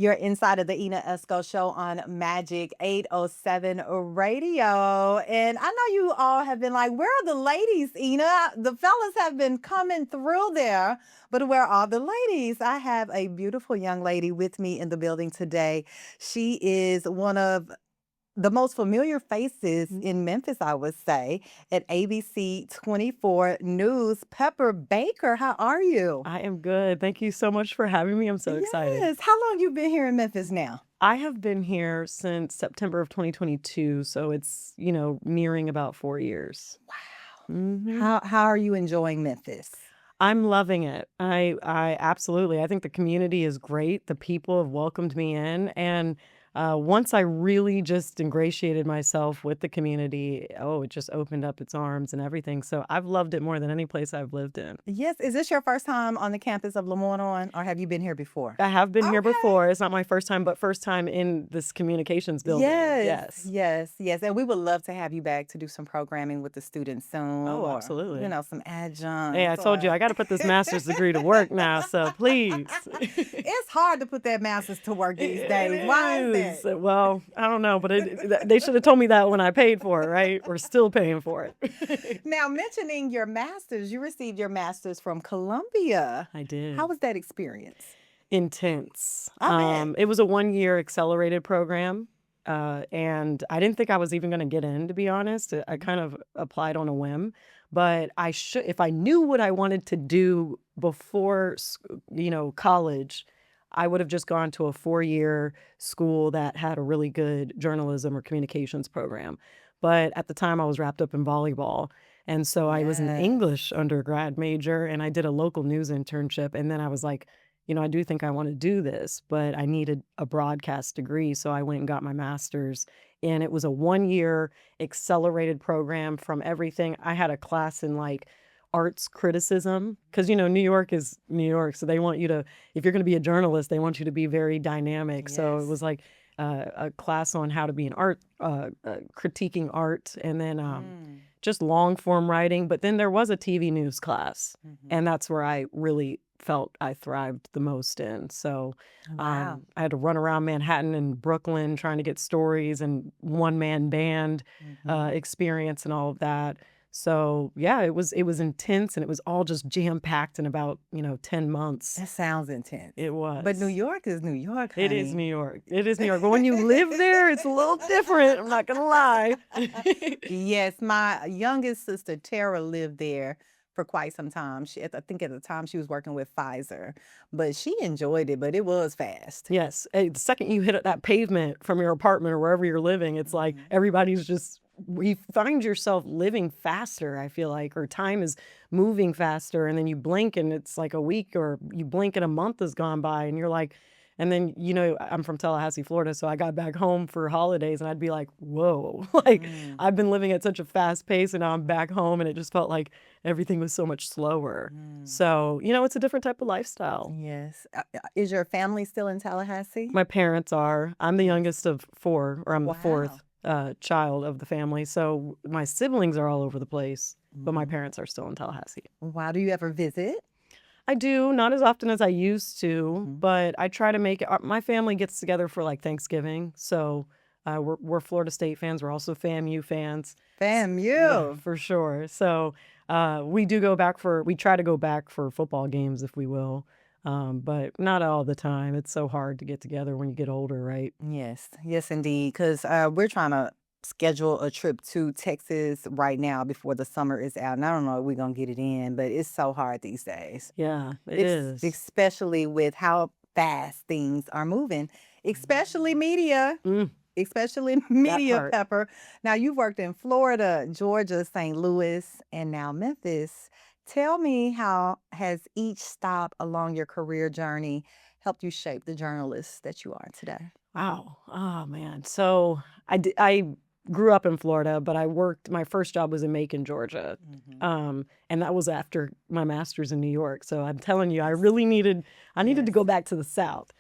You're inside of the Ena Esco Show on Magic 807 Radio. And I know you all have been like, where are the ladies, Ena? The fellas have been coming through there, but where are the ladies? I have a beautiful young lady with me in the building today. She is one of the most familiar faces in Memphis, I would say, at ABC 24 News. Pepper Baker, how are you? I am good. Thank you so much for having me. I'm so excited. Yes. How long you been here in Memphis now? I have been here since September of 2022, so it's, nearing about 4 years. Wow. hmm How are you enjoying Memphis? I'm loving it. I absolutely. I think the community is great. The people have welcomed me in, and once I really just ingratiated myself with the community, it just opened up its arms and everything. So I've loved it more than any place I've lived in. Yes. Is this your first time on the campus of Lemoyne, or have you been here before? I have been here Okay. before. It's not my first time, but first time in this communications building. Yes, yes, yes. And we would love to have you back to do some programming with the students soon. Oh, or, absolutely. some adjuncts. Hey, I told you I got to put this master's degree to work now, so please. It's hard to put that master's to work these days. Why is that? Well, I don't know, but they should have told me that when I paid for it, right? We're still paying for it. Now, mentioning your master's, you received your master's from Columbia. I did. How was that experience? Intense. I bet. It was a 1-year accelerated program, and I didn't think I was even going to get in, to be honest. I kind of applied on a whim, but if I knew what I wanted to do before, college, I would have just gone to a 4-year school that had a really good journalism or communications program. But at the time, I was wrapped up in volleyball. And so I was an Yes. English undergrad major, and I did a local news internship. And then I was like, I do think I want to do this, but I needed a broadcast degree. So I went and got my master's. And it was a 1-year accelerated program from everything. I had a class in arts criticism because, New York is New York. So they want you to, if you're going to be a journalist, they want you to be very dynamic. So it Yes. was like a class on how to be an art, critiquing art, and then just long form writing. But then there was a TV news class, and that's where I really felt I thrived the most in. So Wow. I had to run around Manhattan and Brooklyn trying to get stories and one-man band experience and all of that. So yeah, it was intense, and it was all just jam-packed in about 10 months. That sounds intense. It was. But New York is New York, honey. It is New York. It is New York. But when you live there, it's a little different. I'm not gonna lie. Yes, my youngest sister Tara lived there for quite some time. I think at the time she was working with Pfizer, but she enjoyed it, but it was fast. Yes. The second you hit that pavement from your apartment or wherever you're living, it's like everybody's just, you find yourself living faster, I feel like, or time is moving faster, and then you blink and it's like a week, or you blink and a month has gone by, and you're like, and then, I'm from Tallahassee, Florida, so I got back home for holidays, and I'd be like, whoa, I've been living at such a fast pace, and now I'm back home, and it just felt like everything was so much slower. So, it's a different type of lifestyle. Yes. Is your family still in Tallahassee? My parents are. I'm the youngest of 4, or I'm the Wow. 4th child of the family. So my siblings are all over the place, but my parents are still in Tallahassee. Wow. Do you ever visit? I do, not as often as I used to, but I try to make it. My family gets together for Thanksgiving. So we're Florida State fans. We're also FAMU fans. FAMU. Yeah, for sure. So we try to go back for football games, if we will. But not all the time. It's so hard to get together when you get older, right? Yes. Yes, indeed. Because we're trying to schedule a trip to Texas right now before the summer is out. And I don't know if we're going to get it in, but it's so hard these days. Yeah, it is. Especially with how fast things are moving, especially media. Especially media, part. Pepper. Now, you've worked in Florida, Georgia, St. Louis, and now Memphis. Tell me, how has each stop along your career journey helped you shape the journalist that you are today? Wow. Oh, man. So I grew up in Florida, but my first job was in Macon, Georgia. And that was after my master's in New York. So I'm telling you, I needed to go back to the South.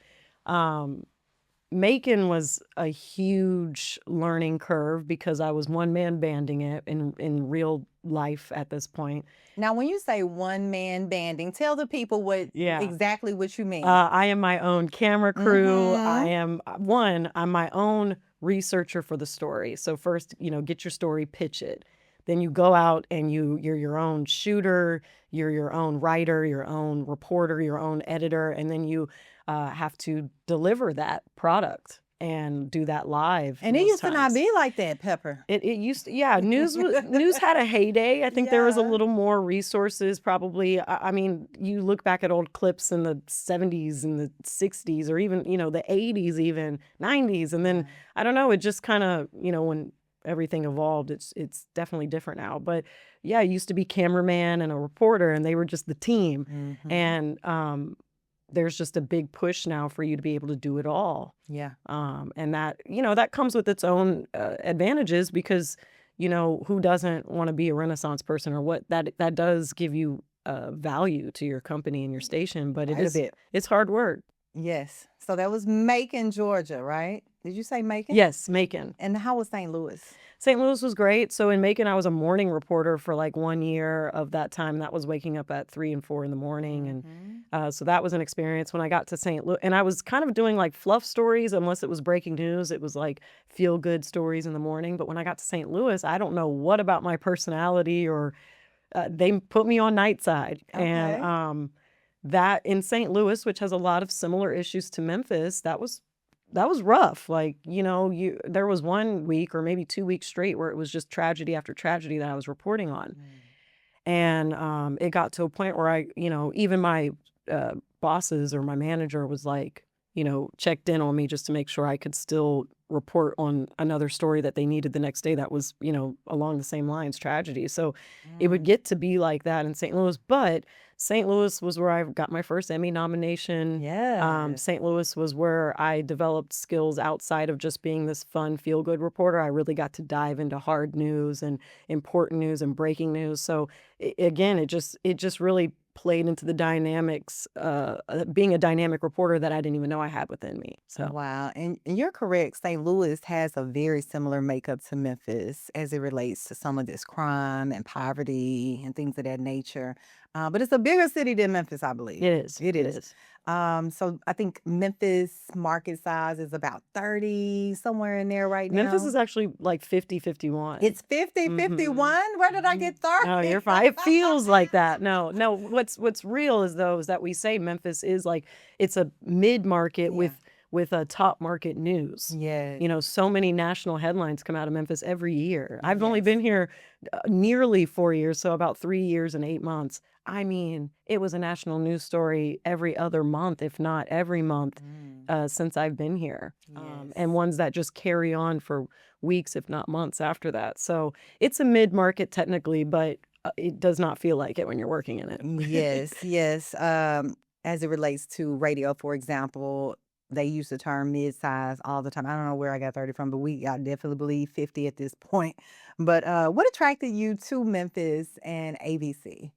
Macon was a huge learning curve because I was one man banding it in real life at this point. Now, when you say one man banding, tell the people exactly what you mean. I am my own camera crew. I Mm-hmm. am I'm my own researcher for the story. So first, get your story, pitch it. Then you go out and you're your own shooter, you're your own writer, your own reporter, your own editor, and then you have to deliver that product and do that live. And it most used to not times. be like that, Pepper. It used to, yeah, news had a heyday. I think there was a Yeah. little more resources probably. I mean, you look back at old clips in the 70s and the 60s or even, the 80s, even 90s. And then I don't know, it just kind of, when everything evolved, it's definitely different now. But yeah, it used to be cameraman and a reporter and they were just the team. Mm-hmm. And there's just a big push now for you to be able to do it all. Yeah. And that, that comes with its own advantages because, who doesn't want to be a Renaissance person or what that does give you value to your company and your station, but it's hard work. Yes. So that was Macon, Georgia, right? Did you say Macon? Yes, Macon. And how was St. Louis? St. Louis was great. So in Macon, I was a morning reporter for like 1 year of that time. That was waking up at 3 and 4 in the morning. And so that was an experience. When I got to St. Louis, and I was kind of doing like fluff stories, unless it was breaking news, it was like feel good stories in the morning. But when I got to St. Louis, I don't know what about my personality or they put me on night side. Okay. And that in St. Louis, which has a lot of similar issues to Memphis, that was rough. Like, there was 1 week or maybe 2 weeks straight where it was just tragedy after tragedy that I was reporting on. And it got to a point where I, even my bosses or my manager was like, checked in on me just to make sure I could still report on another story that they needed the next day that was, along the same lines, tragedy. So it would get to be like that in St. Louis. But St. Louis was where I got my first Emmy nomination. Yeah. St. Louis was where I developed skills outside of just being this fun, feel-good reporter. I really got to dive into hard news and important news and breaking news. So again, it just really played into the dynamics, being a dynamic reporter that I didn't even know I had within me. So Wow. And you're correct. St. Louis has a very similar makeup to Memphis as it relates to some of this crime and poverty and things of that nature. But it's a bigger city than Memphis, I believe. it is. It is. So I think Memphis market size is about 30, somewhere in there right now. Memphis is actually like 50, 51. It's 50, 51? Where did I get 30? No, you're fine. It feels like that. No. What's real is that we say Memphis is like it's a mid market with a top market news. Yeah. So many national headlines come out of Memphis every year. I've only been here nearly 4 years, so about 3 years and 8 months. I mean, it was a national news story every other month, if not every month, since I've been here. And ones that just carry on for weeks, if not months after that. So it's a mid-market technically, but it does not feel like it when you're working in it. Yes. As it relates to radio, for example, they use the term mid-size all the time. I don't know where I got 30 from, but I definitely believe 50 at this point. But what attracted you to Memphis and ABC?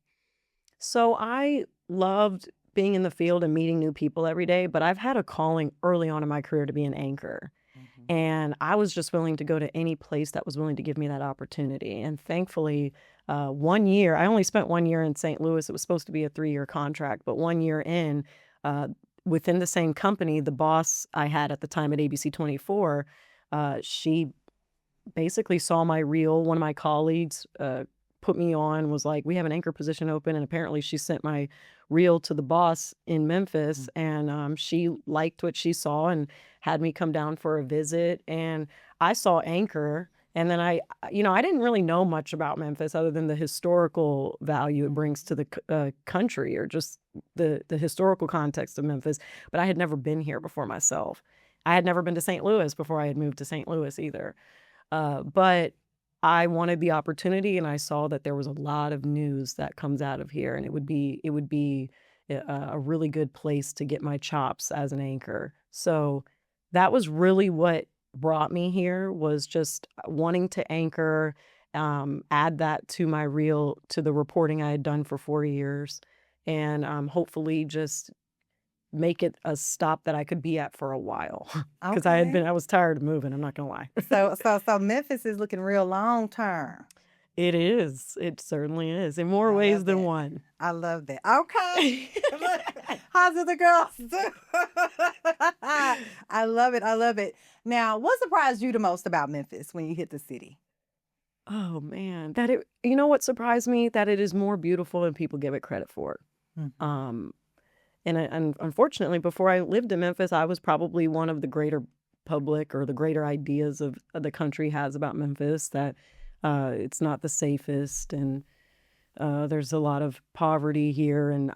So I loved being in the field and meeting new people every day, but I've had a calling early on in my career to be an anchor. And I was just willing to go to any place that was willing to give me that opportunity. And thankfully, 1 year, I only spent 1 year in St. Louis. It was supposed to be a 3-year contract, but 1 year in, within the same company, the boss I had at the time at ABC24, she basically saw my reel. One of my colleagues put me on, was like, we have an anchor position open. And apparently she sent my reel to the boss in Memphis and she liked what she saw and had me come down for a visit. And I saw anchor. And then I didn't really know much about Memphis other than the historical value it brings to the country or just the historical context of Memphis. But I had never been here before myself. I had never been to St. Louis before I had moved to St. Louis either. But I wanted the opportunity and I saw that there was a lot of news that comes out of here and it would be a really good place to get my chops as an anchor. So that was really what brought me here, was just wanting to anchor, add that to my reel, to the reporting I had done for 4 years, and hopefully just make it a stop that I could be at for a while because Okay. I was tired of moving. I'm not gonna lie. So Memphis is looking real long term. It is. It certainly is in more I ways love than that. one. I love that. Okay. Look, how's the girls do? I love it. I love it. Now, what surprised you the most about Memphis when you hit the city? Oh man, that it. You know what surprised me? That it is more beautiful than people give it credit for. Mhm. Um, and unfortunately, before I lived in Memphis, I was probably one of the greater public or the greater ideas of the country has about Memphis that it's not the safest and there's a lot of poverty here. And,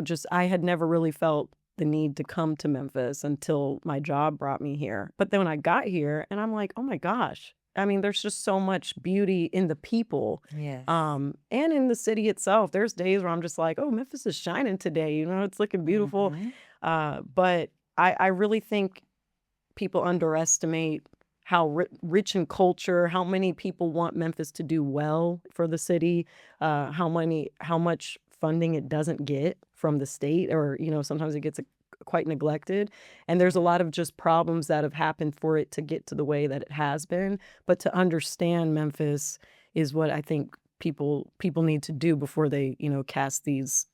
just I had never really felt the need to come to Memphis until my job brought me here. But then when I got here, and I'm like, oh my gosh, I mean, there's just so much beauty in the people Yes. and in the city itself. There's days where I'm just like, oh, Memphis is shining today. It's looking beautiful. Mhm. But I really think people underestimate how rich in culture, how many people want Memphis to do well for the city, how much funding it doesn't get from the state, or sometimes it gets quite neglected. And there's a lot of just problems that have happened for it to get to the way that it has been. But to understand Memphis is what I think people need to do before they cast these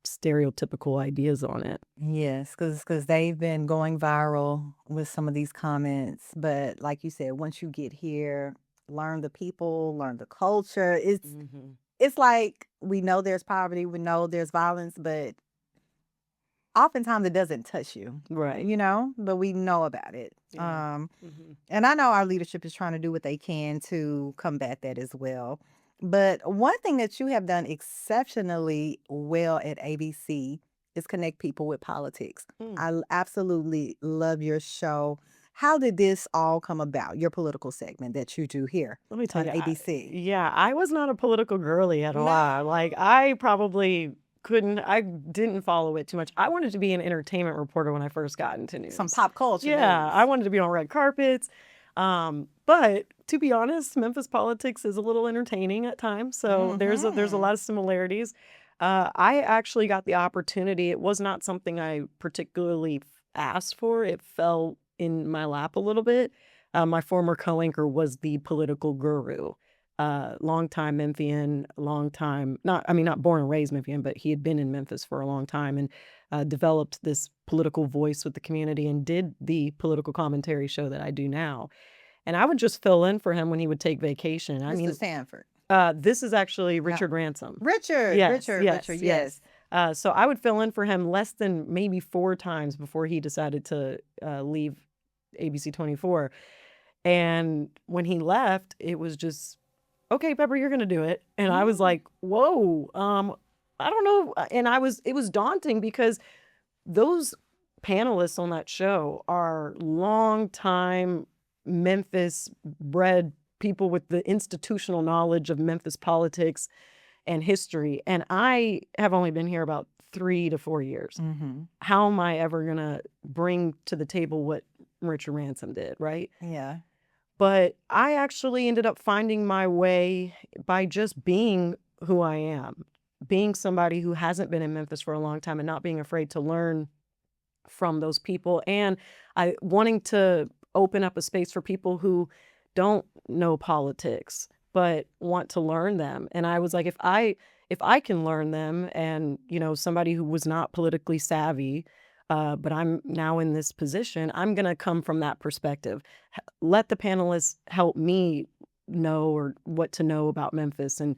stereotypical ideas on it. Yes, because they've been going viral with some of these comments. But like you said, once you get here, learn the people, learn the culture. Hmm. It's like we know there's poverty, we know there's violence, but oftentimes it doesn't touch you, Right. but we know about it. Yeah. Hmm. And I know our leadership is trying to do what they can to combat that as well. But one thing that you have done exceptionally well at ABC is connect people with politics. Absolutely love your show. How did this all come about, your political segment that you do here Let me tell on you, ABC? yeah, I was not a political girly at No. all. Like, I probably couldn't, I didn't follow it too much. I wanted to be an entertainment reporter when I first got into Some news. pop culture Yeah, news. I wanted to be on red carpets. But to be honest, Memphis politics is a little entertaining at times. So there's a Hmm. lot of similarities. I actually got the opportunity. It was not something I particularly asked for. It fell in my lap a little bit. My former co-anchor was the political guru. Longtime Memphian, long time, not born and raised Memphian, but he had been in Memphis for a long time and developed this political voice with the community and did the political commentary show that I do now. And I would just fill in for him when he would take vacation. I Mr. mean, Sanford. this is actually No. Richard Ransom. Richard, Yes, Richard, yes, Richard, yes. yes. So I would fill in for him less than maybe 4 times before he decided to leave ABC24. And when he left, it was just, okay, Pepper, you're gonna do it. And I was Mm. like, whoa, I don't know. And it was daunting because those panelists on that show are long time Memphis bred people with the institutional knowledge of Memphis politics and history. And I have only been here about 3 to 4 years. Mm-hmm. How am I ever going to bring to the table what Richard Ransom did, right? Yeah. But I actually ended up finding my way by just being who I am, being somebody who hasn't been in Memphis for a long time and not being afraid to learn from those people, and I wanting to open up a space for people who don't know politics but want to learn them. And I was like, if I can learn them, and somebody who was not politically savvy, but I'm now in this position, I'm gonna come from that perspective. Let the panelists help me know or what to know about Memphis and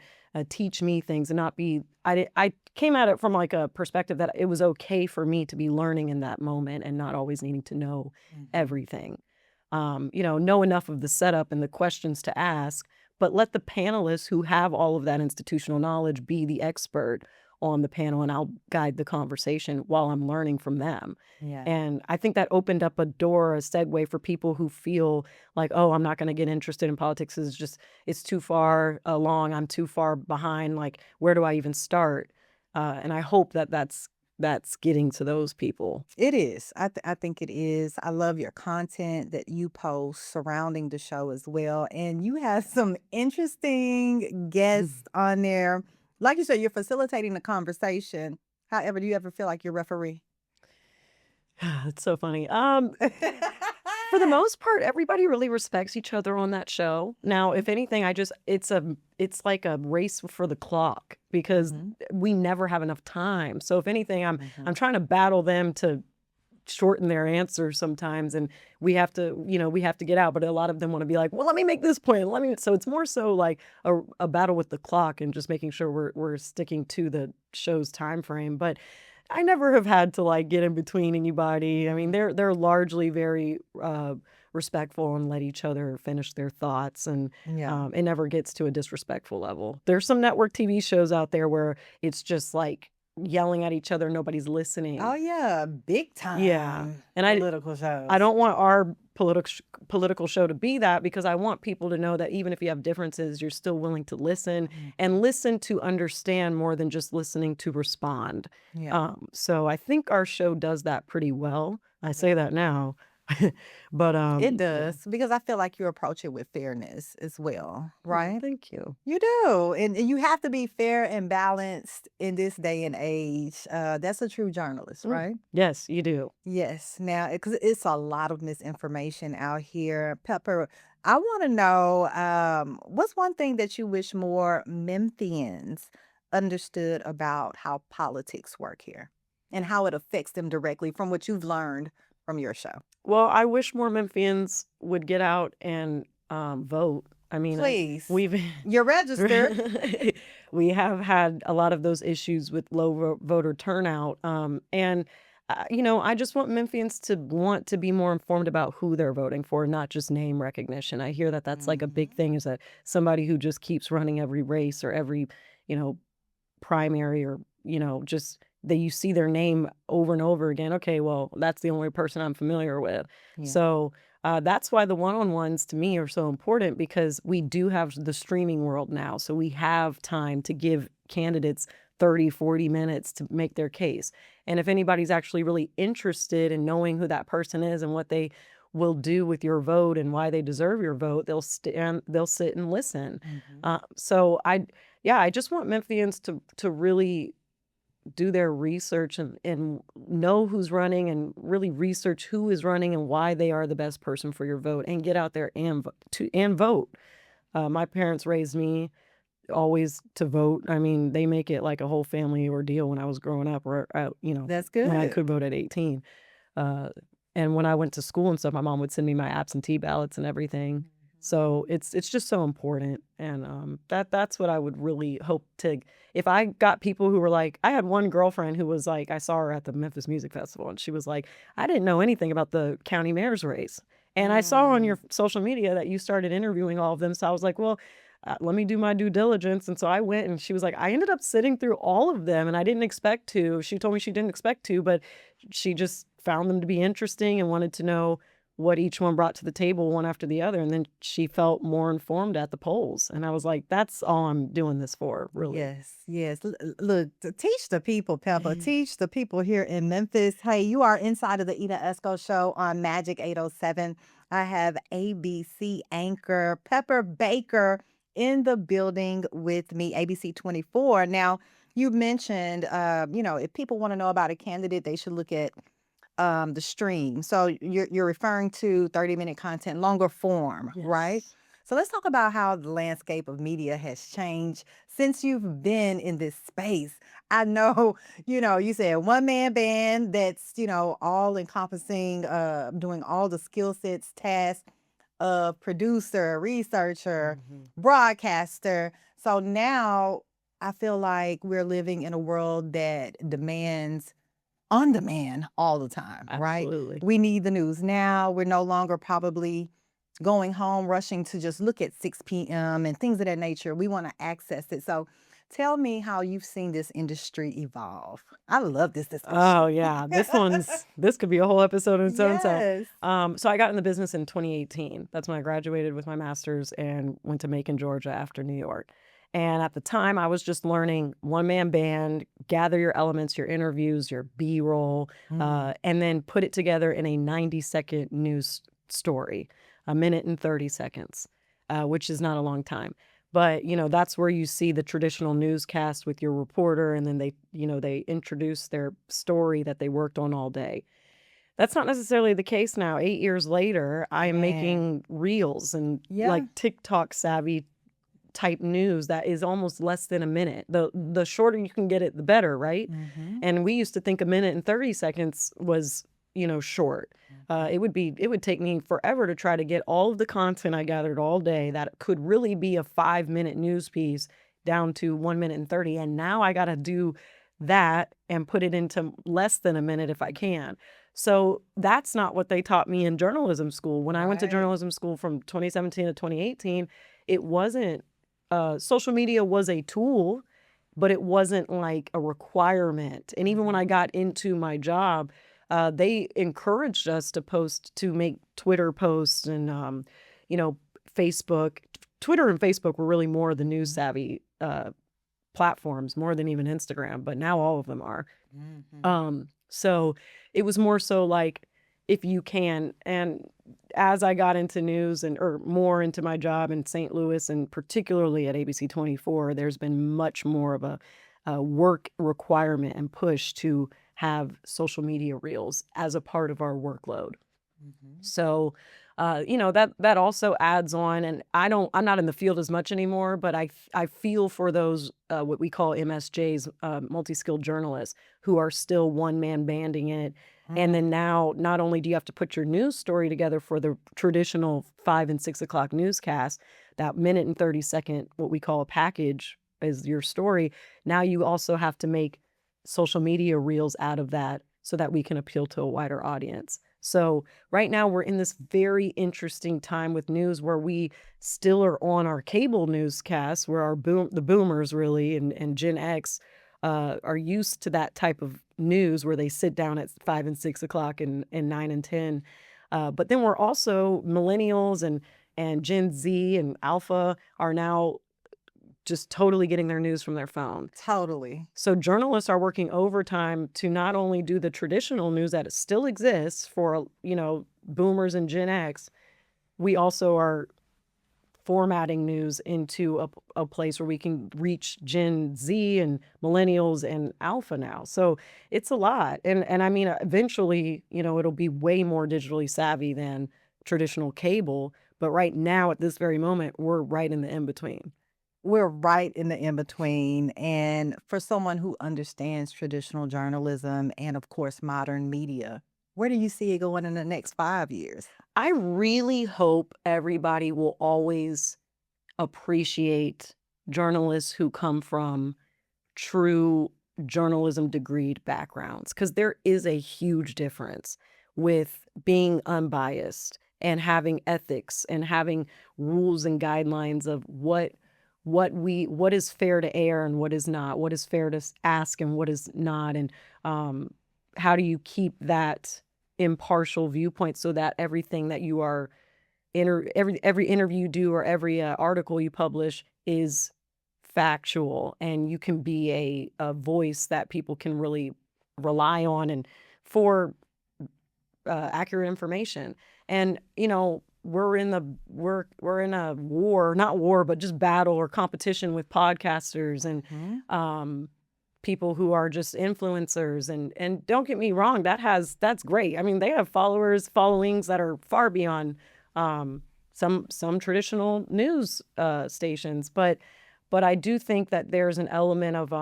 teach me things and not be I came at it from like a perspective that it was okay for me to be learning in that moment and not always needing to know Mhm. everything. Know enough of the setup and the questions to ask, but let the panelists who have all of that institutional knowledge be the expert on the panel, and I'll guide the conversation while I'm learning from them. Yeah. And I think that opened up a door, a segue for people who feel like, oh, I'm not going to get interested in politics. It's too far along. I'm too far behind. Like, where do I even start? And I hope that that's getting to those people. It is. I think it is. I love your content that you post surrounding the show as well. And you have some interesting guests on there. Like you said, you're facilitating the conversation. However, do you ever feel like you're referee? It's so funny. For the most part, everybody really respects each other on that show. Now, if anything, it's like a race for the clock because Mhm. we never have enough time. So if anything, I'm Mhm. trying to battle them to shorten their answers sometimes, and we have to get out. But a lot of them want to be like, well, let me make this point. So it's more so like a battle with the clock and just making sure we're sticking to the show's time frame. But I never have had to like get in between anybody. I mean, they're largely very respectful and let each other finish their thoughts, and Yeah. it never gets to a disrespectful level. There's some network TV shows out there where it's just like yelling at each other, nobody's listening. Oh yeah, big Yeah, time and political I shows. don't want our political show to be that because I want people to know that even if you have differences, you're still willing to listen Mhm. and listen to understand more than just listening to respond. Yeah. So I think our show does that pretty well. I say that now, but It yeah. does because I feel like you approach it with fairness as well, Oh, right? thank you. You do, and you have to be fair and balanced in this day and age. That's a true journalist, Mm, right? yes, you do. Yes. Now, because it's a lot of misinformation out here. Pepper, I want to know what's one thing that you wish more Memphians understood about how politics work here and how it affects them directly from what you've learned from your show? Well, I wish more Memphians would get out and vote. I mean, Please, we've you're registered. we have had a lot of those issues with low voter turnout. And I just want Memphians to want to be more informed about who they're voting for, not just name recognition. I hear that that's like a big Mhm. thing, is that somebody who just keeps running every race or every, you know, primary, or just that you see their name over and over again. Okay, well, that's the only person I'm familiar with. Yeah. So that's why the one-on-ones to me are so important, because we do have the streaming world now, so we have time to give candidates 30-40 minutes to make their case. And if anybody's actually really interested in knowing who that person is and what they will do with your vote and why they deserve your vote, they'll sit and listen. Mhm. So I just want Memphians to really do their research and know who's running, and really research who is running and why they are the best person for your vote, and get out there and vote. My parents raised me always to vote. I mean, they make it like a whole family ordeal when I was growing up, or That's when I good. could vote at 18. Uh, and when I went to school and stuff, my mom would send me my absentee ballots and everything. So it's just so important, and that's what I would really hope to. If I got people who were like, I had one girlfriend who was like, I saw her at the Memphis Music Festival, and she was like, I didn't know anything about the county mayor's race, and I saw on Mm. your social media that you started interviewing all of them. So I was like, well, let me do my due diligence. And so I went, and she was like, I ended up sitting through all of them, and I didn't expect to. She told me she didn't expect to, but she just found them to be interesting and wanted to know what each one brought to the table, one after the other. And then she felt more informed at the polls. And I was like, that's all I'm doing this for, really. Yes, yes. Look, teach the people, Pepper. Teach the people here in Memphis. Hey, you are inside of the Ena Esco Show on Magic 807. I have ABC anchor Pepper Baker in the building with me, ABC 24. Now, you mentioned, if people want to know about a candidate, they should look at the stream. So you're referring to 30-minute content, longer form, right? Yes. So let's talk about how the landscape of media has changed since you've been in this space. I know, you said one man band that's, all encompassing, doing all the skill sets, tasks of producer, researcher, Mhm. broadcaster. So now I feel like we're living in a world that demands on demand all the time, right? Absolutely. We need the news now. We're no longer probably going home, rushing to just look at 6 p.m. and things of that nature. We want to access it. So tell me how you've seen this industry evolve. I love this Oh discussion. yeah, this could be a whole episode in its own self. Yes. So I got in the business in 2018. That's when I graduated with my master's and went to Macon, Georgia after New York. And at the time, I was just learning one man band, gather your elements, your interviews, your B roll, Mm. and then put it together in a 90-second news story, a minute and 30 seconds, which is not a long time. But, that's where you see the traditional newscast with your reporter, and then they introduce their story that they worked on all day. That's not necessarily the case now. 8 years later, I am Man. making reels and Yeah. like TikTok savvy type news that is almost less than a minute. The shorter you can get it, the better, right? And we used to think a minute and 30 seconds was, short. It would take me forever to try to get all of the content I gathered all day that could really be a 5-minute news piece down to 1 minute and 30. And now I got to do that and put it into less than a minute if I can. So that's not what they taught me in journalism school. When I went to Right. journalism school from 2017 to 2018, it wasn't, social media was a tool, but it wasn't like a requirement. And even when I got into my job, they encouraged us to make Twitter posts and, Facebook. Twitter and Facebook were really more the news savvy platforms, more than even Instagram, but now all of them are. So it was more so like, if you can. And as I got into news or more into my job in St. Louis and particularly at ABC24, there's been much more of a work requirement and push to have social media reels as a part of our workload. So, that also adds on, and I'm not in the field as much anymore, but I feel for those, what we call MSJs, multi-skilled journalists, who are still one-man banding it. And then now, not only do you have to put your news story together for the traditional 5 and 6 o'clock newscast, that minute and 30-second, what we call a package, is your story. Now you also have to make social media reels out of that so that we can appeal to a wider audience. So right now we're in this very interesting time with news where we still are on our cable newscasts, where the boomers really and Gen X are used to that type of news where they sit down at 5 and 6 o'clock and 9 and 10. But then we're also millennials and Gen Z and Alpha are now just totally getting their news from their phone. Totally. So journalists are working overtime to not only do the traditional news that still exists for, boomers and Gen X, we also are formatting news into a place where we can reach Gen Z and millennials and Alpha now. So it's a lot. And I mean, eventually, it'll be way more digitally savvy than traditional cable. But right now, at this very moment, we're right in the in-between. We're right in the in-between. And for someone who understands traditional journalism and, of course, modern media, where do you see it going in the next 5 years? I really hope everybody will always appreciate journalists who come from true journalism degreed backgrounds, because there is a huge difference with being unbiased and having ethics and having rules and guidelines of what is fair to air and what is not, what is fair to ask and what is not, and how do you keep that impartial viewpoint so that everything that you are every interview you do or every article you publish is factual, and you can be a voice that people can really rely on and for accurate information. And we're in a war, not war, but just battle or competition with podcasters and people who are just influencers. And don't get me wrong, that's great. I mean, they have followings that are far beyond some traditional news stations, but I do think that there's an element of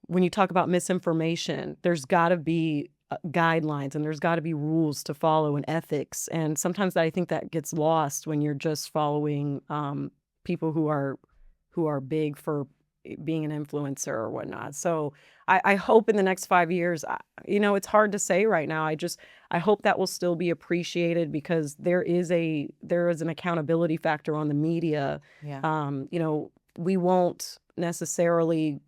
when you talk about misinformation, there's got to be guidelines and there's got to be rules to follow and ethics. And sometimes I think that gets lost when you're just following people who are big for being an influencer or whatnot. So I hope in the next 5 years, it's hard to say right now. I hope that will still be appreciated, because there is an accountability factor on the media. Yeah. We won't necessarily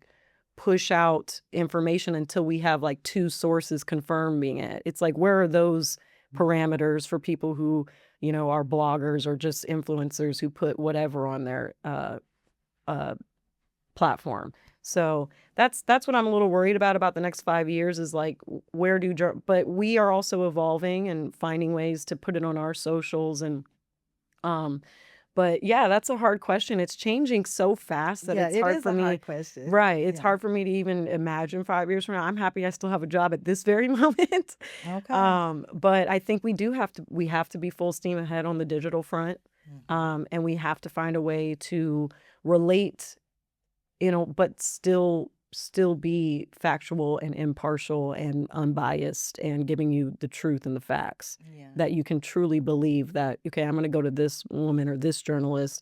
push out information until we have like 2 sources confirming it. It's like, where are those parameters for people who, are bloggers or just influencers who put whatever on their platform? So that's what I'm a little worried about the next 5 years, is like, but we are also evolving and finding ways to put it on our socials. And But yeah, that's a hard question. It's changing so fast that Yeah, it's it hard is for a me. hard question. Right. It's Yeah. hard for me to even imagine 5 years from now. I'm happy I still have a job at this very moment. Okay. But I think we have to be full steam ahead on the digital front. And we have to find a way to relate, but still be factual and impartial and unbiased and giving you the truth and the facts Yeah. that you can truly believe that, okay, I'm going to go to this woman or this journalist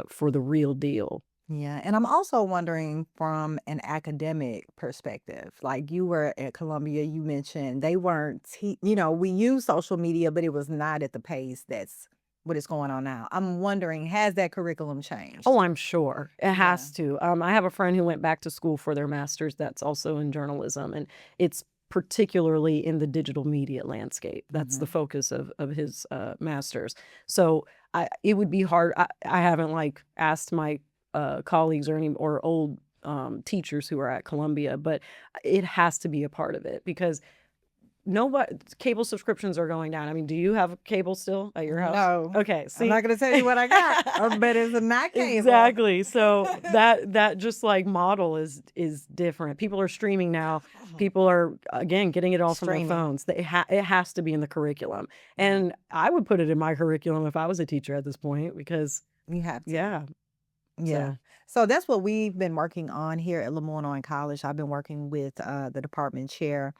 for the real deal. Yeah, and I'm also wondering from an academic perspective, like you were at Columbia, you mentioned they weren't, we use social media, but it was not at the pace that's what is going on now. I'm wondering, has that curriculum changed? Oh, I'm sure it Yeah. has to. I have a friend who went back to school for their master's that's also in journalism, and it's particularly in the digital media landscape. That's the focus of his master's. So it would be hard. I haven't like asked my colleagues or old teachers who are at Columbia, but it has to be a part of it because cable subscriptions are going down. I mean, do you have cable still at your house? No. Okay, I'm see, not going to tell you what I got, but it's not cable. exactly. So that just like model is different. People are streaming now. People are again getting it all from their Streaming. phones. It has to be in the curriculum, and I would put it in my curriculum if I was a teacher at this point because You have to. yeah, Yeah. so. So that's what we've been working on here at Lemoyne College. I've been working with the department chair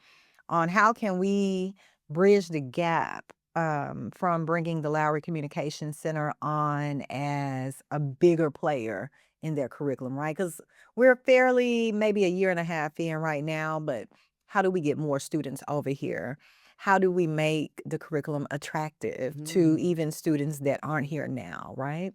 on how can we bridge the gap from bringing the Lowry Communication Center on as a bigger player in their curriculum, right? Because we're fairly maybe a year and a half in right now, but how do we get more students over here? How do we make the curriculum attractive to even students that aren't here now, right?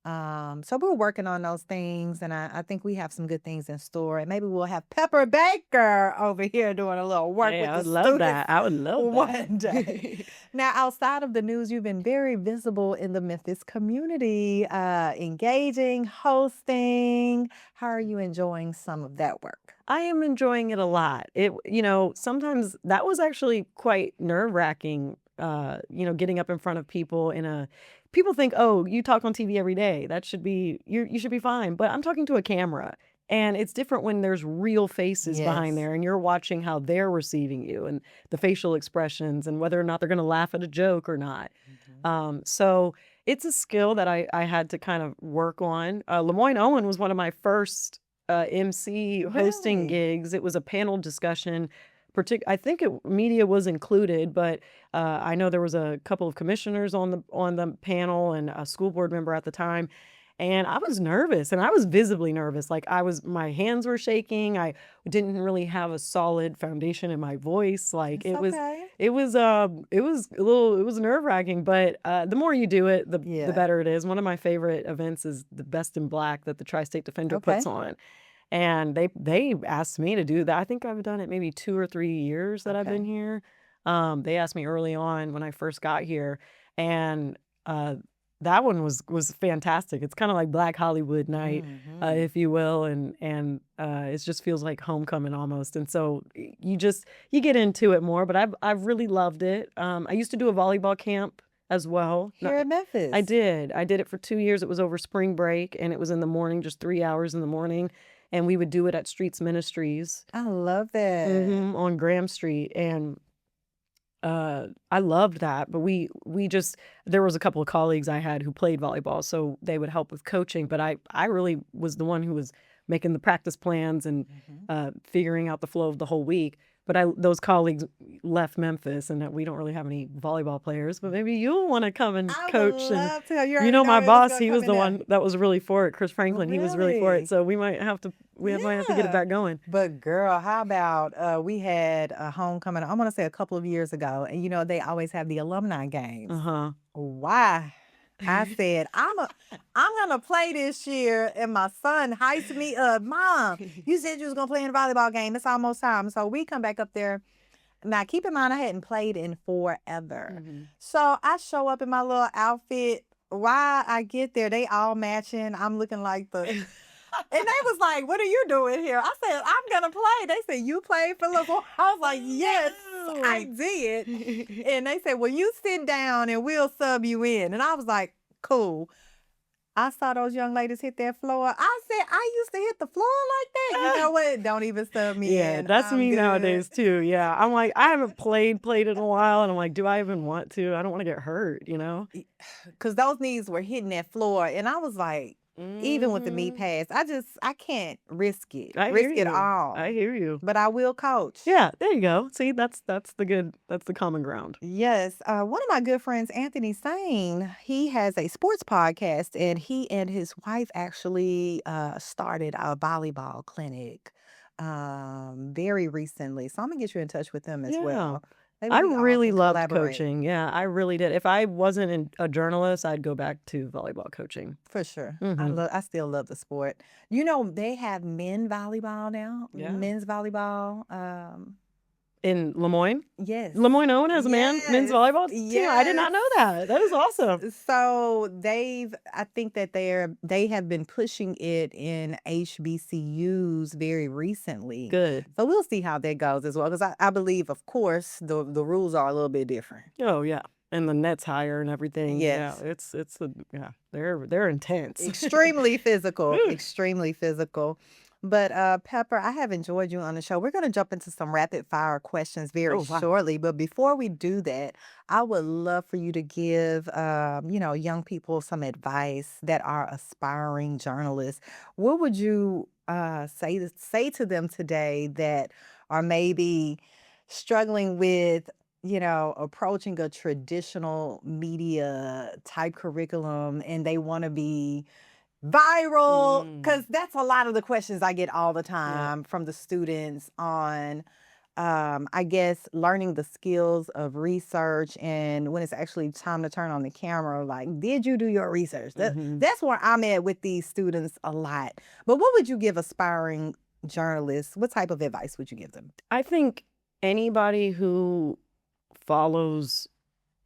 So we're working on those things, and I think we have some good things in store. And maybe we'll have Pepper Baker over here doing a little work Hey, with I the would love students that. I would love that. one day. Now, outside of the news, you've been very visible in the Memphis community, engaging, hosting. How are you enjoying some of that work? I am enjoying it a lot. Sometimes that was actually quite nerve-wracking, getting up in front of people people think, "Oh, you talk on TV every day. That should be you should be fine." But I'm talking to a camera, and it's different when there's real faces behind Yes. there and you're watching how they're receiving you and the facial expressions and whether or not they're going to laugh at a joke or not. So it's a skill that I had to kind of work on. Lemoyne Owen was one of my first MC hosting Really? gigs. It was a panel discussion. I think media was included, but I know there was a couple of commissioners on the panel and a school board member at the time. And I was nervous, and I was visibly nervous. Like my hands were shaking. I didn't really have a solid foundation in my voice. Like It's okay. it was nerve-wracking, but the more you do it, the Yeah. better it is. One of my favorite events is the Best in Black that the Tri-State Defender Okay. puts on. And they asked me to do that. I think I've done it maybe 2 or 3 years that I've been Okay. here. They asked me early on when I first got here, and that one was fantastic. It's kind of like Black Hollywood night, if you will, and it just feels like homecoming almost. And so you get into it more. But I've really loved it. I used to do a volleyball camp as well. Here in Memphis. I did it for 2 years. It was over spring break, and it was in the morning, just 3 hours in the morning. And we would do it at Streets Ministries I love that. on Graham Street. And I loved that. But there was a couple of colleagues I had who played volleyball, so they would help with coaching. But I really was the one who was making the practice plans and figuring out the flow of the whole week. But those colleagues left Memphis, and we don't really have any volleyball players. But maybe you'll want to come and I would coach. And love to. You you know, my already know boss, it's he gonna was come the in one that was really for it. Chris Franklin, he was really for Really? it. So we might have to get it Yeah. back going. But girl, how about we had a homecoming, I'm gonna say a couple of years ago, and they always have the alumni games. Why? I said, I'm gonna play this year, and my son hyped me up. Mom, you said you was gonna play in a volleyball game. It's almost time. So we come back up there. Now keep in mind I hadn't played in forever. So I show up in my little outfit. Why I get there, they all matching. I'm looking like the and they was like, "What are you doing here?" I said, "I'm gonna play." They said, "You played for Liverpool?" I was like, "Yes, I did." And they said, "Well, you sit down and we'll sub you in." And I was like, "Cool." I saw those young ladies hit that floor. I said, I used to hit the floor like that. You know what? Don't even sub me Yeah, in. that's I'm me good. nowadays too. Yeah. I'm like, I haven't played in a while, and I'm like, do I even want to? I don't want to get hurt, you know? Because those knees were hitting that floor. And I was like, even with the knee Hmm. pads, I can't risk it. I hear Risk it you. all. I hear you. But I will coach. Yeah, there you go. See, that's the common ground. Yes. One of my good friends, Anthony Sane, he has a sports podcast, and he and his wife actually started a volleyball clinic very recently. So I'm gonna get you in touch with them as Yeah. well. Maybe I we all really can loved collaborate. coaching. Yeah, I really did. If I wasn't a journalist, I'd go back to volleyball coaching. For sure. Hmm. I still love the sport. You know, they have men volleyball now. Yeah. Men's volleyball. In Lemoyne? Yes. Lemoyne has a men's Yes. volleyball team. I did Yes. not know that. That is awesome. So I think that they have been pushing it in HBCUs very recently. Good. So we'll see how that goes as well. Because I believe, of course, the rules are a little bit different. Oh yeah. And the net's higher and everything. Yeah, Yes. they're intense. Extremely physical, Whew. extremely physical. But Pepper, I have enjoyed you on the show. We're going to jump into some rapid fire questions very Oh wow. shortly. But before we do that, I would love for you to give young people some advice that are aspiring journalists. What would you say to them today that are maybe struggling with approaching a traditional media type curriculum, and they want to be viral? Mm, Because that's a lot of the questions I get all the yeah. time from the students on, I guess, learning the skills of research, and when it's actually time to turn on the camera, like, did you do your research? Hmm. That's where I'm at with these students a lot. But what would you give aspiring journalists? What type of advice would you give them? I think anybody who follows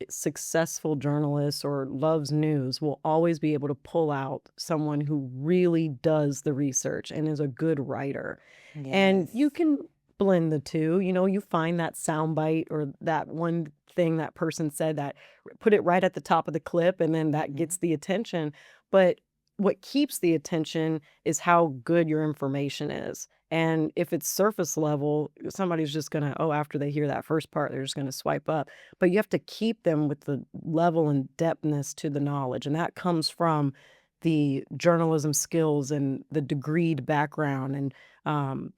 successful journalists or loves news will always be able to pull out someone who really does the research and is a good writer. And Yes. you can blend the two. You know, you find that soundbite or that one thing that person said that put it right at the top of the clip, and then that gets the attention. But what keeps the attention is how good your information is. And if it's surface level, somebody's just going to, oh, after they hear that first part, they're just going to swipe up. But you have to keep them with the level and depthness to the knowledge. And that comes from the journalism skills and the degreed background and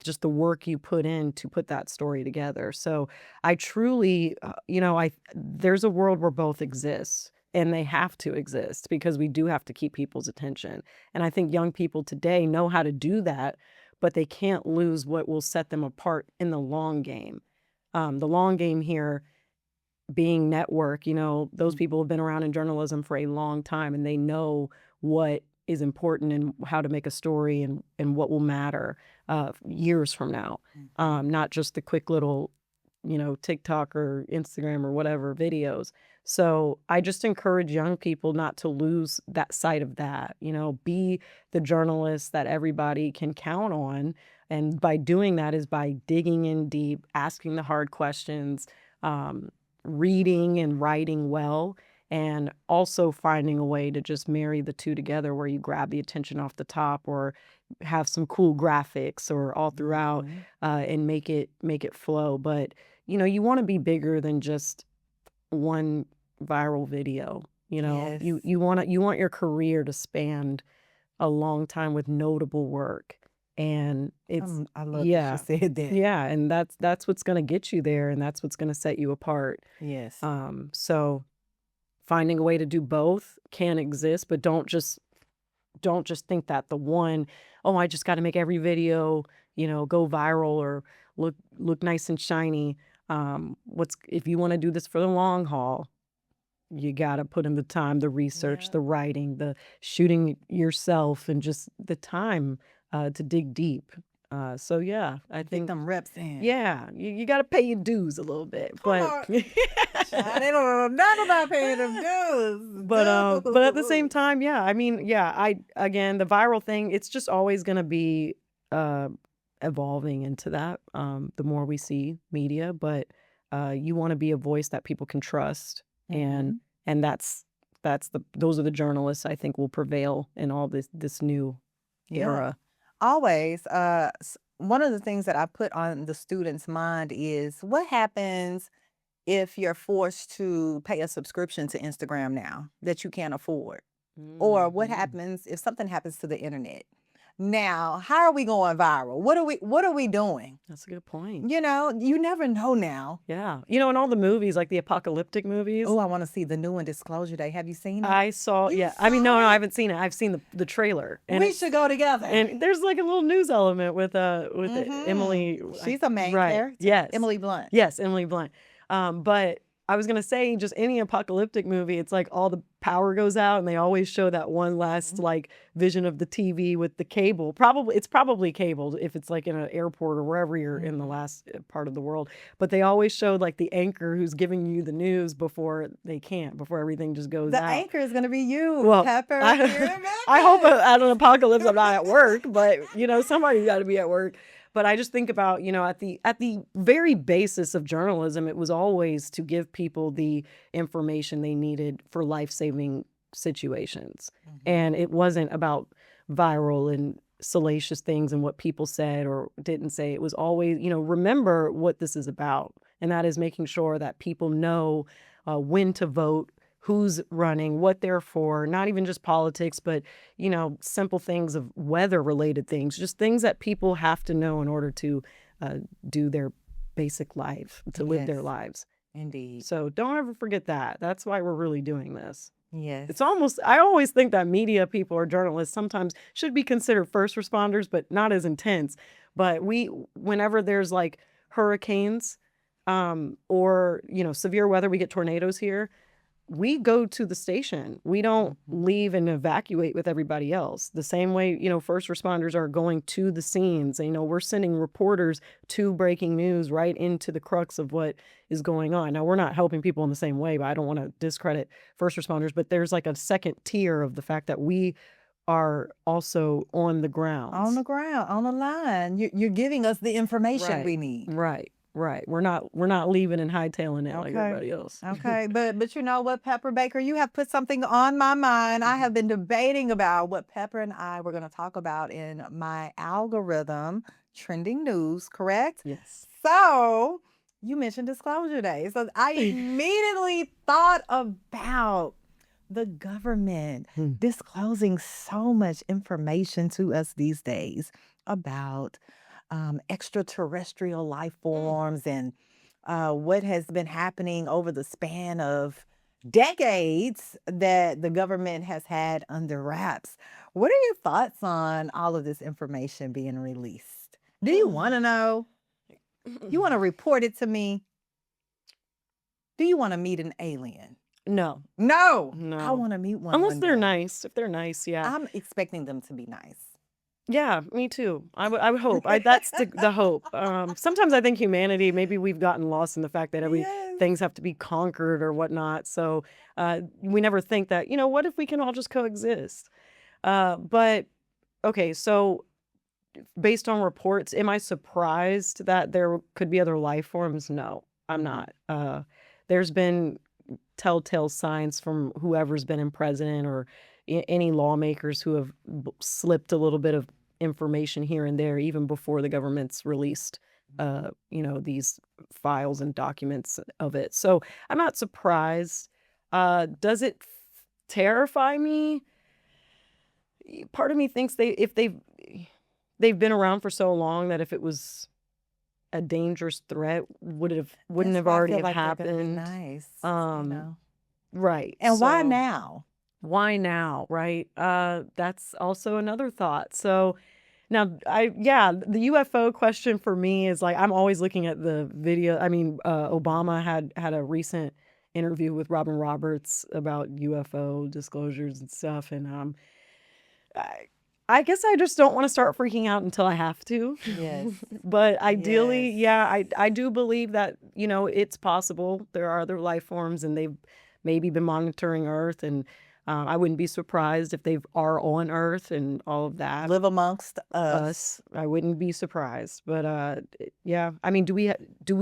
just the work you put in to put that story together. So I truly, there's a world where both exists. And they have to exist because we do have to keep people's attention. And I think young people today know how to do that, but they can't lose what will set them apart in the long game. The long game here being network, those people have been around in journalism for a long time, and they know what is important and how to make a story and what will matter years from now. Not just the quick little, TikTok or Instagram or whatever videos. So I just encourage young people not to lose that sight of that, be the journalist that everybody can count on. And by doing that is by digging in deep, asking the hard questions, reading and writing well, and also finding a way to just marry the two together where you grab the attention off the top or have some cool graphics or all throughout and make it flow. But you want to be bigger than just one viral video. Yes. You want your career to span a long time with notable work. And it's I love that yeah. you said that. Yeah, and that's what's going to get you there, and that's what's going to set you apart. Yes. So finding a way to do both can exist, but don't just think that the one, oh, I just got to make every video, go viral or look nice and shiny. If you want to do this for the long haul, you got to put in the time, the research, Yeah. the writing, the shooting yourself, and just the time to dig deep. So yeah, I Get think them reps in. yeah, you got to pay your dues a little bit, but on. Child, they don't know nothing about paying them dues. but at the same time, yeah, I mean, yeah, again, the viral thing, it's just always going to be evolving into that. The more we see media, but you want to be a voice that people can trust, and that's those are the journalists I think will prevail in all this new Yeah. era. Always. One of the things that I put on the student's mind is what happens if you're forced to pay a subscription to Instagram now that you can't afford? Or what happens if something happens to the internet? Now, how are we going viral? What are we doing? That's a good point. You know, you never know now. Yeah. You know, in all the movies, like the apocalyptic movies, Oh, I want to see the new one, Disclosure Day. Have you seen it? I saw, You yeah. I mean, no, saw I it? haven't seen it. I've seen the trailer. And We should go together. and there's like a little news element with Emily. She's a main Right. character. Yes. Emily Blunt. Yes, Emily Blunt. But I was gonna say, just any apocalyptic movie, it's like all the power goes out, and they always show that one last like vision of the TV with the cable. It's probably cabled if it's like in an airport or wherever you're in the last part of the world. But they always show like the anchor who's giving you the news before everything just goes The out. anchor is going to be you, Well, Pepper. I hope at an apocalypse I'm not at work, but you know, somebody's got to be at work. But I just think about, you know, at the very basis of journalism, it was always to give people the information they needed for life-saving situations. And it wasn't about viral and salacious things and what people said or didn't say. It was always, you know, remember what this is about. And that is making sure that people know when to vote, who's running, what they're for, not even just politics, but, you know, simple things of weather-related things, just things that people have to know in order to do their basic life, to live their Yes. lives. Indeed. So don't ever forget that. That's why we're really doing this. Yes. It's almost, I always think that media people or journalists sometimes should be considered first responders, but not as intense. But whenever there's like hurricanes or, you know, severe weather, we get tornadoes here. We go to the station. We don't leave and evacuate with everybody else. The same way, you know, first responders are going to the scenes. And, you know, we're sending reporters to breaking news right into the crux of what is going on. Now, we're not helping people in the same way, but I don't want to discredit first responders. But there's like a second tier of the fact that we are also on the ground. On the ground, on the line. You're giving us the information we need. Right. We're not leaving and hightailing it like everybody else. Okay, but you know what, Pepper Baker, you have put something on my mind. I have been debating about what Pepper and I were going to talk about in my algorithm, trending news, correct? Yes. So you mentioned Disclosure Day. So I immediately thought about the government disclosing so much information to us these days about extraterrestrial life forms and what has been happening over the span of decades that the government has had under wraps. What are your thoughts on all of this information being released? Do you want to know? You want to report it to me? Do you want to meet an alien? No. I want to meet one. Unless one they're day. nice. If they're nice, yeah. I'm expecting them to be nice. Yeah, me too. I would hope. That's the hope. Sometimes I think humanity, maybe we've gotten lost in the fact that things have to be conquered or whatnot. So we never think that, you know, what if we can all just coexist? But okay, so based on reports, am I surprised that there could be other life forms? No, I'm not. There's been telltale signs from whoever's been in president or any lawmakers who have slipped a little bit of information here and there, even before the government's released, you know, these files and documents of it. So I'm not surprised. Does it terrify me? Part of me thinks if they've been around for so long that if it was a dangerous threat, wouldn't have already have happened. Nice, right? And why now? Why now, right? That's also another thought. So now, the UFO question for me is like, I'm always looking at the video. I mean, Obama had a recent interview with Robin Roberts about UFO disclosures and stuff. And I guess I just don't want to start freaking out until I have to. Yes. But ideally, I do believe that, you know, it's possible. There are other life forms and they've maybe been monitoring Earth, and I wouldn't be surprised if they are on Earth and all of that. Live amongst us. I wouldn't be surprised. But yeah, I mean,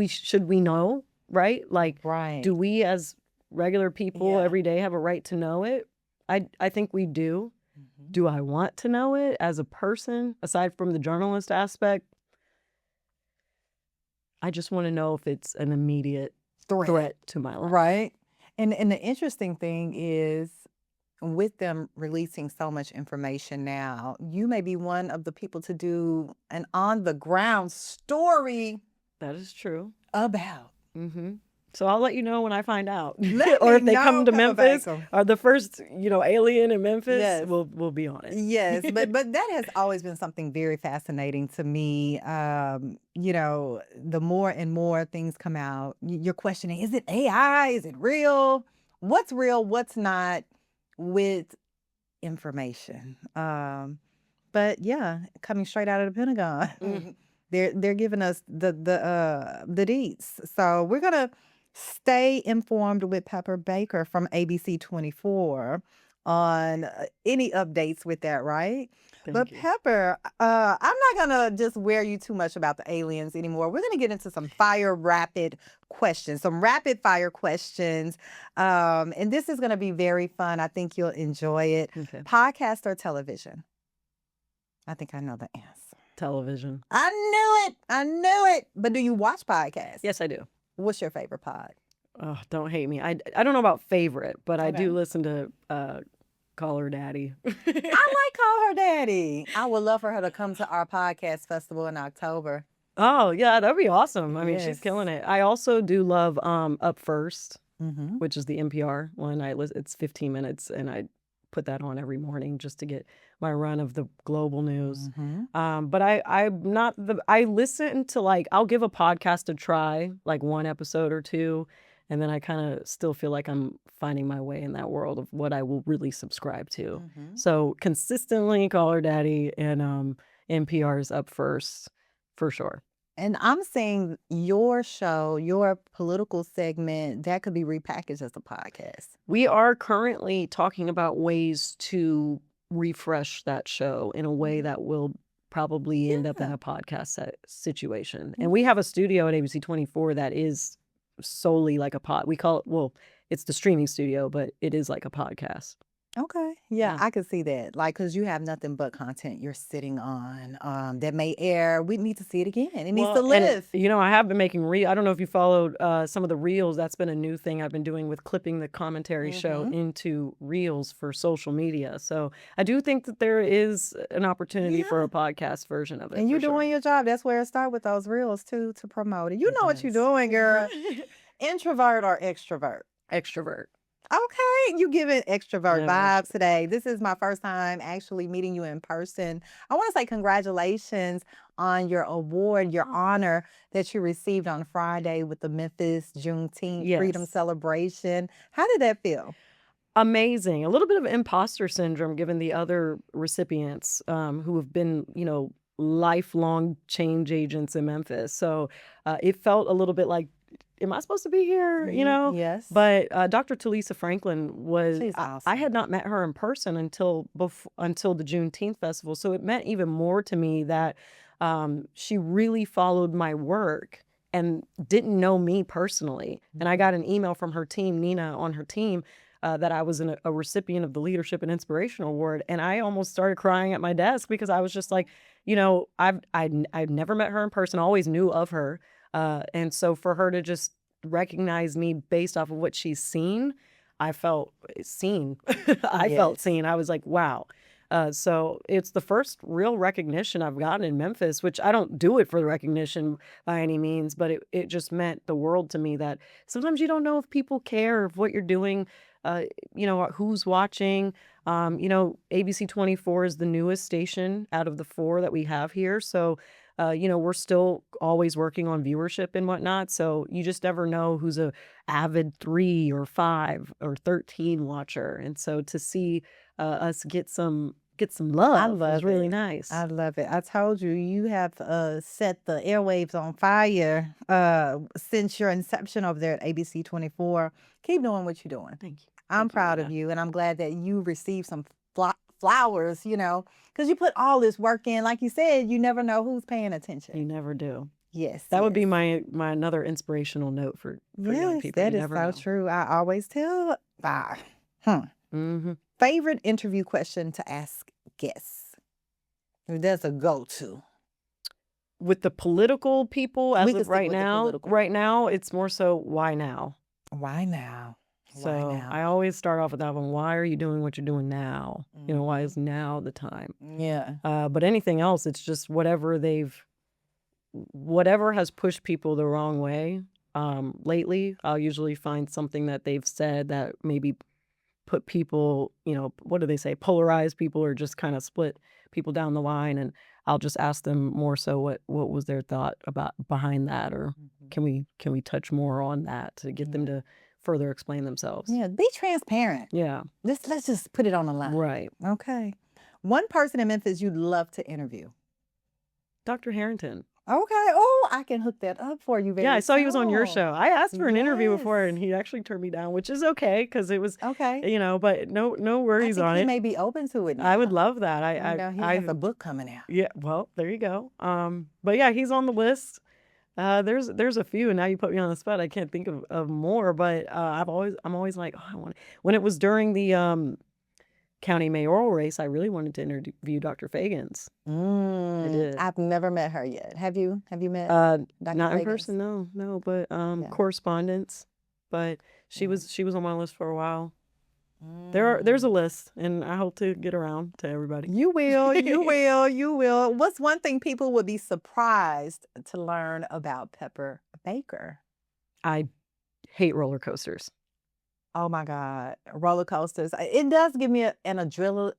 should we know, right? Like, right. Do we as regular people Yeah. every day have a right to know it. I think we do. Mhm. Do I want to know it as a person, aside from the journalist aspect? I just want to know if it's an immediate threat to my life. Right. And the interesting thing is, with them releasing so much information now, you may be one of the people to do an on the ground story That is true. about. Mm-hmm. So I'll let you know when I find out. Let Or me if they come know, to Pepper Memphis, Bacon. or the first, alien in Memphis, Yes. we'll be on it. Yes, but that has always been something very fascinating to me. The more and more things come out, you're questioning: is it AI? Is it real? What's real? What's not? With information. But yeah, coming straight out of the Pentagon, Mm. they're giving us the deets. So we're gonna stay informed with Pepper Baker from ABC24 on any updates with that, right? But Thank you. Pepper, I'm not gonna just wear you too much about the aliens anymore. We're gonna get into some rapid questions, some rapid fire questions. And this is gonna be very fun. I think you'll enjoy it. Okay. Podcast or television? I think I know the answer. Television. I knew it. I knew it. But do you watch podcasts? Yes, I do. What's your favorite pod? Oh, don't hate me. I don't know about favorite, but I Okay. do listen to Call Her Daddy. I like Call Her Daddy. I would love for her to come to our podcast festival in October. Oh, yeah, that'd be awesome. I mean, she's Yes. killing it. I also do love Up First, Mm-hmm. which is the NPR one. It's 15 minutes, and I put that on every morning just to get my run of the global news. Mm-hmm. But I listen to I'll give a podcast a try, like one episode or two, and then I kind of still feel like I'm finding my way in that world of what I will really subscribe to. Mm-hmm. So consistently Call Her Daddy and NPR's Up First for sure. And I'm saying your show, your political segment, that could be repackaged as a podcast. We are currently talking about ways to refresh that show in a way that will probably end up in Yeah. a podcast situation. And we have a studio at ABC24 that is solely like a pod. We call it, it's the streaming studio, but it is like a podcast. Okay. Yeah, Yeah. I could see that. Because you have nothing but content you're sitting on that may air. We need to see it again. It needs to Well, and live. I have been making I don't know if you followed some of the reels. That's been a new thing I've been doing with clipping the commentary show into reels for social media. So I do think that there is an opportunity for a podcast version of it. And you're for sure. doing your job. That's where it starts with those reels, too, to promote it. You It know what you're does. doing, girl. Introvert or extrovert? Extrovert. Okay, you giving extrovert Yeah, vibes today. This is my first time actually meeting you in person. I want to say congratulations on your award, your honor that you received on Friday with the Memphis Juneteenth Freedom Yes. Celebration. How did that feel? Amazing. A little bit of imposter syndrome given the other recipients who have been, lifelong change agents in Memphis. So it felt a little bit like, am I supposed to be here? Yes. But Dr. Talisa Franklin She's I awesome. had not met her in person until the Juneteenth festival. So it meant even more to me that she really followed my work and didn't know me personally. And I got an email from her team, Nina on her team, that I was a recipient of the Leadership and Inspiration Award. And I almost started crying at my desk because I was just like, I've never met her in person, always knew of her. And so for her to just recognize me based off of what she's seen, I felt seen. I felt seen. I was like, wow. So it's the first real recognition I've gotten in Memphis, which I don't do it for the recognition by any means, but it just meant the world to me that sometimes you don't know if people care of what you're doing, who's watching. ABC24 is the newest station out of the 4 that we have here. So we're still always working on viewership and whatnot. So you just never know who's a avid 3 or 5 or 13 watcher. And so to see us get some love was really nice. I love it. I told you, you have set the airwaves on fire since your inception over there at ABC24. Keep doing what you're doing. Thank you. I'm proud of you, and I'm glad that you received some flowers, because you put all this work in. Like you said, you never know who's paying attention. You never do. Yes, That would be yes. my another inspirational note for young Yes, people. You that is never so know. true. I always tell hmm. Hmm. Favorite interview question to ask guests? That's a go-to. With the political people as We could of stick with the political. right now, it's more so why now? Why now? Why So now? I always start off with that one. Why are you doing what you're doing now? You know, why Mhm. is now the time? Yeah. But anything else, it's just whatever has pushed people the wrong way. Lately, I'll usually find something that they've said that maybe put people, what do they say, polarize people or just kind of split people down the line. And I'll just ask them more so what was their thought about behind that, or Mhm. can we touch more on that to get them Yeah. to further explain themselves. Yeah. Be transparent. Yeah, Let's just put it on the line. right. Okay. One person in Memphis you'd love to interview. Dr. Harrington. Okay. Oh, I can hook that up for you Yeah, I very saw he was on your soon. show. I asked for an interview before Yes. and he actually turned me down, which is okay because it was, Okay. but no I worries think on he it. may be open to it I would now. love that. He has a book coming out. Yeah, well, there you go. But yeah, he's on the list. There's a few, and now you put me on the spot. I can't think of more, but I'm always like, oh, I want. When it was during the county mayoral race, I really wanted to interview Dr. Fagans. I did. I've never met her yet. Have you? Have you met Not Dr. in Fagans? person, no, but Yeah. correspondence. But she Yeah. was on my list for a while. There's a list, and I hope to get around to everybody. You will, you will, you will. What's one thing people would be surprised to learn about Pepper Baker? I hate roller coasters. Oh my God, roller coasters. It does give me an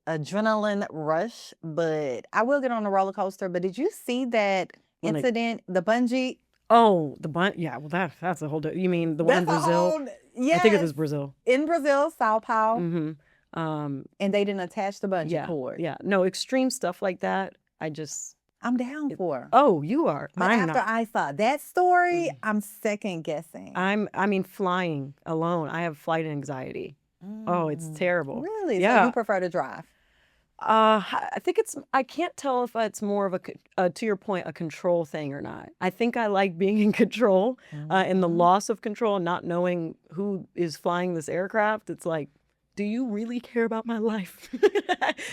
adrenaline rush, but I will get on a roller coaster. But did you see that When they incident, the bungee? Oh, the bun yeah, well, that's a whole you mean the one in That's a Brazil? whole, I think it was yes, Brazil. in Brazil, Sao Paulo, Mhm. Um, and they didn't attach the bungee yeah, cord. yeah. No, extreme stuff like that, I just I'm down it for. Oh, you are. But I'm after not. I saw that story, Mm. I'm second guessing. I mean, flying alone, I have flight anxiety. Oh, it's terrible. Really? So you Yeah. prefer to drive? I think I can't tell if it's more of to your point, a control thing or not. I think I like being in control, and the Mhm. loss of control, not knowing who is flying this aircraft. It's like, do you really care about my life?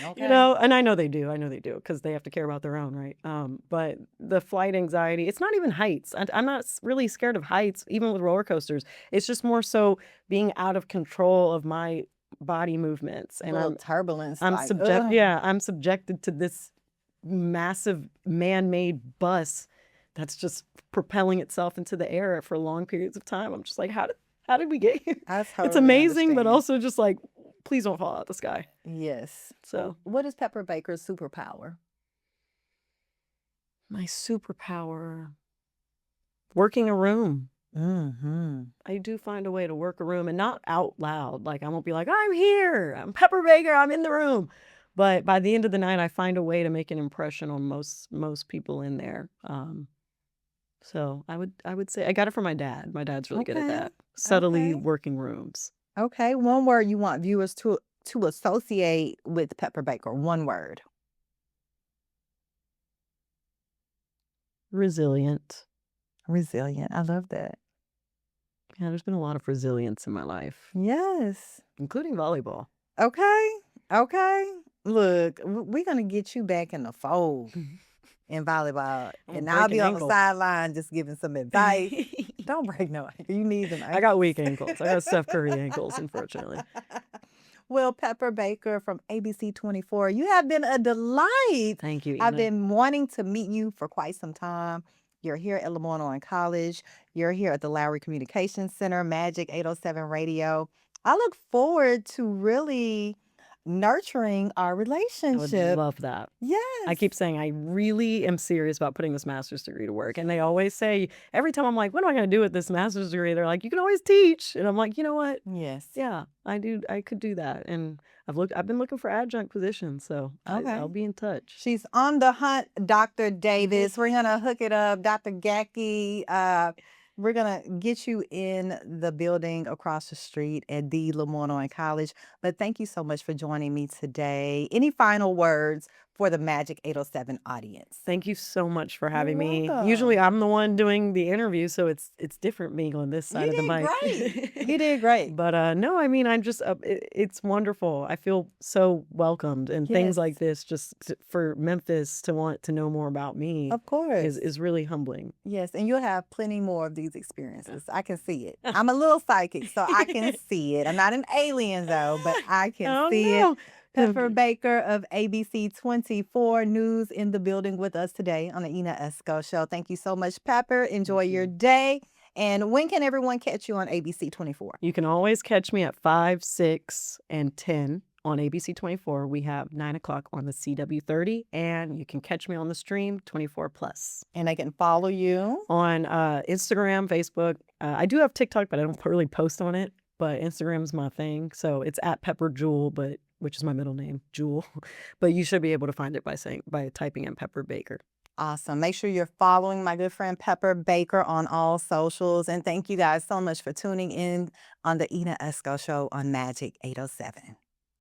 Okay. And I know they do. I know they do because they have to care about their own, right? But the flight anxiety, it's not even heights. I'm not really scared of heights, even with roller coasters. It's just more so being out of control of my body movements, and Little turbulence, I'm like, ugh. I'm subjected to this massive man-made bus that's just propelling itself into the air for long periods of time. I'm just like, how did we get here? I It's totally amazing, but understand. also just like, please don't fall out the sky. Yes. So What is Pepper Baker's superpower? my superpower, working a room. Mm-hmm. I do find a way to work a room and not out loud. Like I won't be like, I'm here, I'm Pepper Baker, I'm in the room. But by the end of the night, I find a way to make an impression on most people in there. So I would say I got it from my dad. My dad's really good at Okay. that. Subtly Okay. working rooms. Okay. One word you want viewers to associate with Pepper Baker. One word. Resilient. Resilient. I love that. Yeah, there's been a lot of resilience in my life, Yes. including volleyball. Okay. Okay. Look, we're gonna get you back in the fold in volleyball, and I'll break be an on the ankle. sideline just giving some advice. Don't break no ankle. You need them. I got weak ankles. I got Steph Curry ankles, unfortunately. Well, Pepper Baker from ABC24, you have been a delight. Thank you, I've Ena. been wanting to meet you for quite some time. You're here at Lemoyne College. You're here at the Lowry Communications Center, Magic 807 Radio. I look forward to really nurturing our I would relationship. love that. I Yes. keep saying I really am serious about putting this master's degree to work. And they always say, every time I'm like, what am I going to do with this master's degree? They're like, you can always teach. And I'm like, you know what? Yes. Yeah, I could do that. And I've been looking for adjunct positions, so Okay. I'll be in touch. She's on the hunt, Dr. Davis. We're gonna hook it up, Dr. Gacky. We're gonna get you in the building across the street at the Lemoyne College. But thank you so much for joining me today. Any final words for the Magic 807 audience. Thank you so much for You're having me. welcome. Usually I'm the one doing the interview, so it's different being on this You side of the did mic. great. You did great. But no, I mean, I'm just it's wonderful. I feel so welcomed, and things Yes. like this for Memphis to want to know more about me Of course. is really humbling. Yes, and you'll have plenty more of these experiences. I can see it. I'm a little psychic, so I can see it. I'm not an alien though, but I can Oh see it. no. Pepper Baker of ABC24 News in the building with us today on the Ena Esco Show. Thank you so much, Pepper. Enjoy your day. And when can everyone catch you on ABC24? You can always catch me at 5, 6, and 10 on ABC24. We have 9 o'clock on the CW30, and you can catch me on the stream 24+. And I can follow you on Instagram, Facebook. I do have TikTok, but I don't really post on it. But Instagram's my thing, so it's at Pepper Jewel, which is my middle name, Jewel. But you should be able to find it by typing in Pepper Baker. Awesome. Make sure you're following my good friend Pepper Baker on all socials. And thank you guys so much for tuning in on the Ena Esco Show on Magic 807.